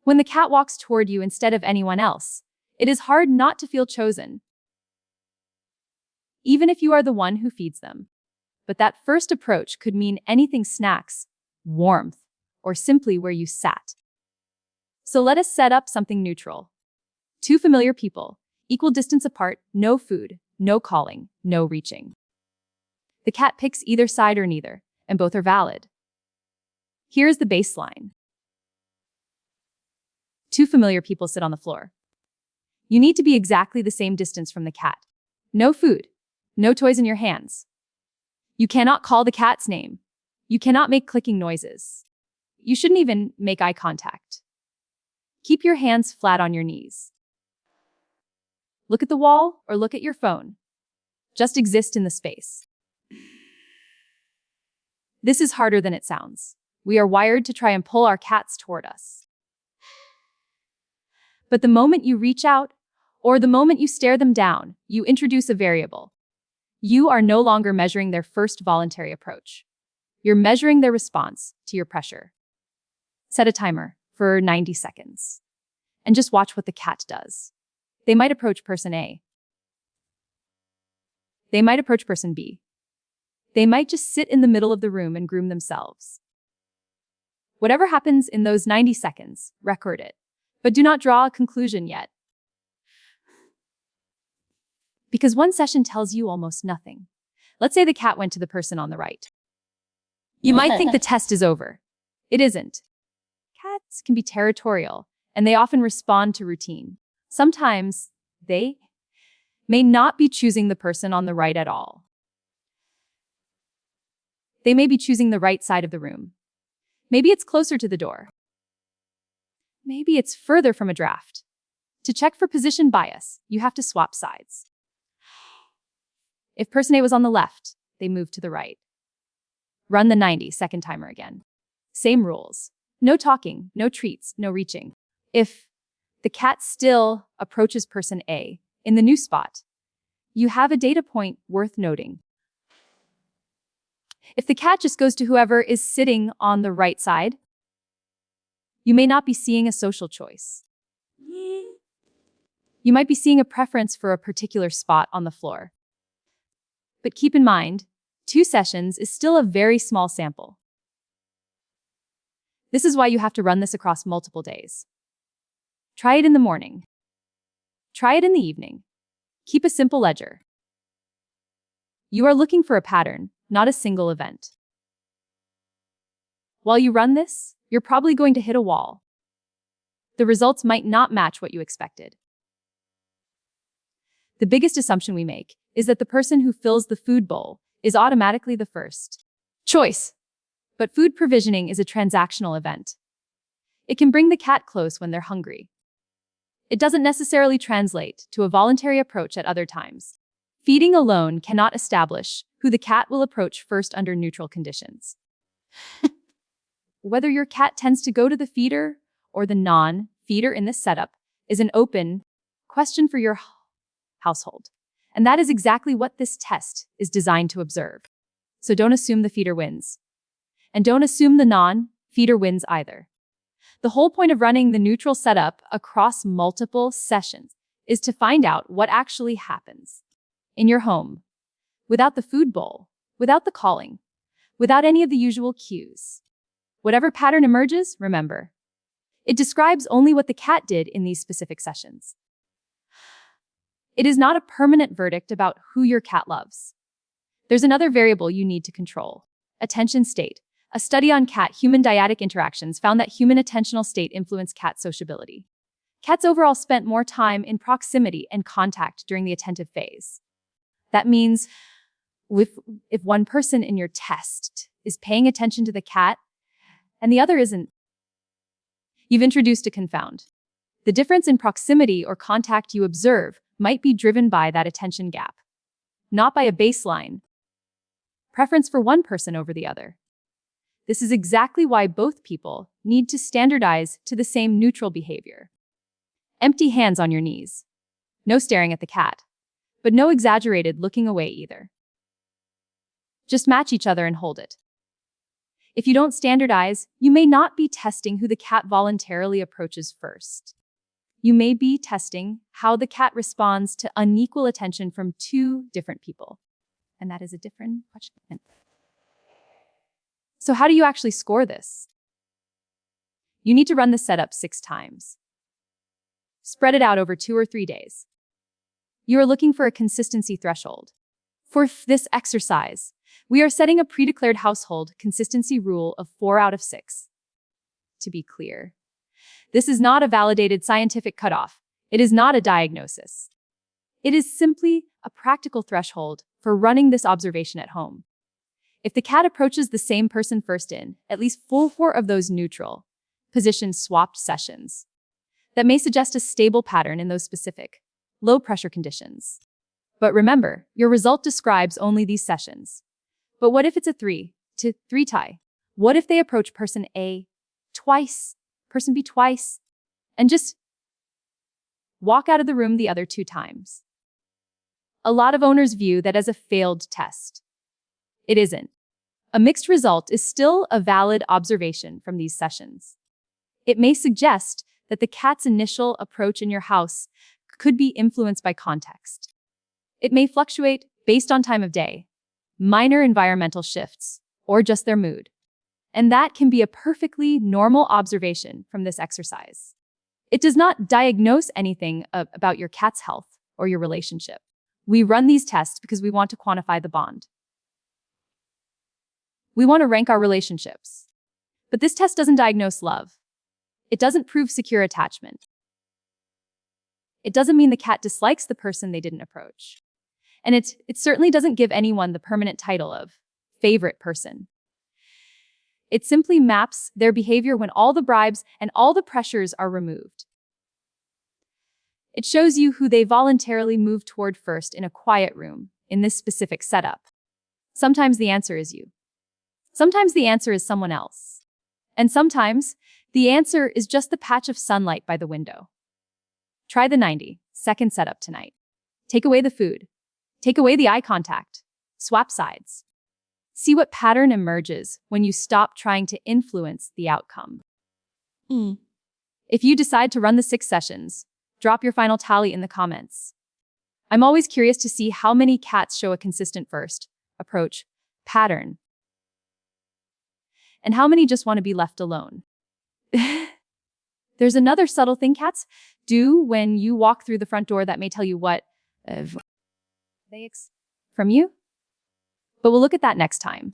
When the cat walks toward you instead of anyone else, it is hard not to feel chosen, even if you are the one who feeds them. But that first approach could mean anything: snacks, warmth, or simply where you sat. So let us set up something neutral. Two familiar people, equal distance apart, no food, no calling, no reaching. The cat picks either side or neither, and both are valid. Here's the baseline. Two familiar people sit on the floor. You need to be exactly the same distance from the cat. No food, no toys in your hands. You cannot call the cat's name. You cannot make clicking noises. You shouldn't even make eye contact. Keep your hands flat on your knees. Look at the wall or look at your phone. Just exist in the space. This is harder than it sounds. We are wired to try and pull our cats toward us. But the moment you reach out, or the moment you stare them down, you introduce a variable. You are no longer measuring their first voluntary approach. You're measuring their response to your pressure. Set a timer for 90 seconds. And just watch what the cat does. They might approach person A. They might approach person B. They might just sit in the middle of the room and groom themselves. Whatever happens in those 90 seconds, record it. But do not draw a conclusion yet. Because one session tells you almost nothing. Let's say the cat went to the person on the right. You might think the test is over. It isn't. Cats can be territorial, and they often respond to routine. Sometimes they may not be choosing the person on the right at all. They may be choosing the right side of the room. Maybe it's closer to the door. Maybe it's further from a draft. To check for position bias, you have to swap sides. If person A was on the left, they move to the right. Run the 90-second timer again. Same rules. No talking, no treats, no reaching. If the cat still approaches person A in the new spot, you have a data point worth noting. If the cat just goes to whoever is sitting on the right side, you may not be seeing a social choice. You might be seeing a preference for a particular spot on the floor. But keep in mind, 2 sessions is still a very small sample. This is why you have to run this across multiple days. Try it in the morning. Try it in the evening. Keep a simple ledger. You are looking for a pattern, not a single event. While you run this, you're probably going to hit a wall. The results might not match what you expected. The biggest assumption we make is that the person who fills the food bowl is automatically the first choice. But food provisioning is a transactional event. It can bring the cat close when they're hungry. It doesn't necessarily translate to a voluntary approach at other times. Feeding alone cannot establish who the cat will approach first under neutral conditions. Whether your cat tends to go to the feeder or the non-feeder in this setup is an open question for your household. And that is exactly what this test is designed to observe. So don't assume the feeder wins. And don't assume the non-feeder wins either. The whole point of running the neutral setup across multiple sessions is to find out what actually happens in your home, without the food bowl, without the calling, without any of the usual cues. Whatever pattern emerges, remember, it describes only what the cat did in these specific sessions. It is not a permanent verdict about who your cat loves. There's another variable you need to control: attention state. A study on cat-human dyadic interactions found that human attentional state influenced cat sociability. Cats overall spent more time in proximity and contact during the attentive phase. That means if one person in your test is paying attention to the cat and the other isn't, you've introduced a confound. The difference in proximity or contact you observe might be driven by that attention gap, not by a baseline preference for one person over the other. This is exactly why both people need to standardize to the same neutral behavior. Empty hands on your knees. No staring at the cat, but no exaggerated looking away either. Just match each other and hold it. If you don't standardize, you may not be testing who the cat voluntarily approaches first. You may be testing how the cat responds to unequal attention from two different people. And that is a different question. So how do you actually score this? You need to run the setup 6 times. Spread it out over 2 or 3 days. You are looking for a consistency threshold. For this exercise, we are setting a pre-declared household consistency rule of 4 out of 6. To be clear, this is not a validated scientific cutoff. It is not a diagnosis. It is simply a practical threshold for running this observation at home. If the cat approaches the same person first in at least 4 of those neutral, position swapped sessions, that may suggest a stable pattern in those specific, low-pressure conditions. But remember, your result describes only these sessions. But what if it's a 3 to 3 tie? What if they approach person A twice, person B twice, and just walk out of the room the other 2 times? A lot of owners view that as a failed test. It isn't. A mixed result is still a valid observation from these sessions. It may suggest that the cat's initial approach in your house could be influenced by context. It may fluctuate based on time of day, minor environmental shifts, or just their mood. And that can be a perfectly normal observation from this exercise. It does not diagnose anything about your cat's health or your relationship. We run these tests because we want to quantify the bond. We want to rank our relationships. But this test doesn't diagnose love. It doesn't prove secure attachment. It doesn't mean the cat dislikes the person they didn't approach. And it certainly doesn't give anyone the permanent title of favorite person. It simply maps their behavior when all the bribes and all the pressures are removed. It shows you who they voluntarily move toward first in a quiet room in this specific setup. Sometimes the answer is you. Sometimes the answer is someone else. And sometimes the answer is just the patch of sunlight by the window. Try the 90-second setup tonight. Take away the food. Take away the eye contact. Swap sides. See what pattern emerges when you stop trying to influence the outcome. If you decide to run the 6 sessions, drop your final tally in the comments. I'm always curious to see how many cats show a consistent first approach pattern, and how many just want to be left alone. There's another subtle thing cats do when you walk through the front door that may tell you what they expect from you. But we'll look at that next time.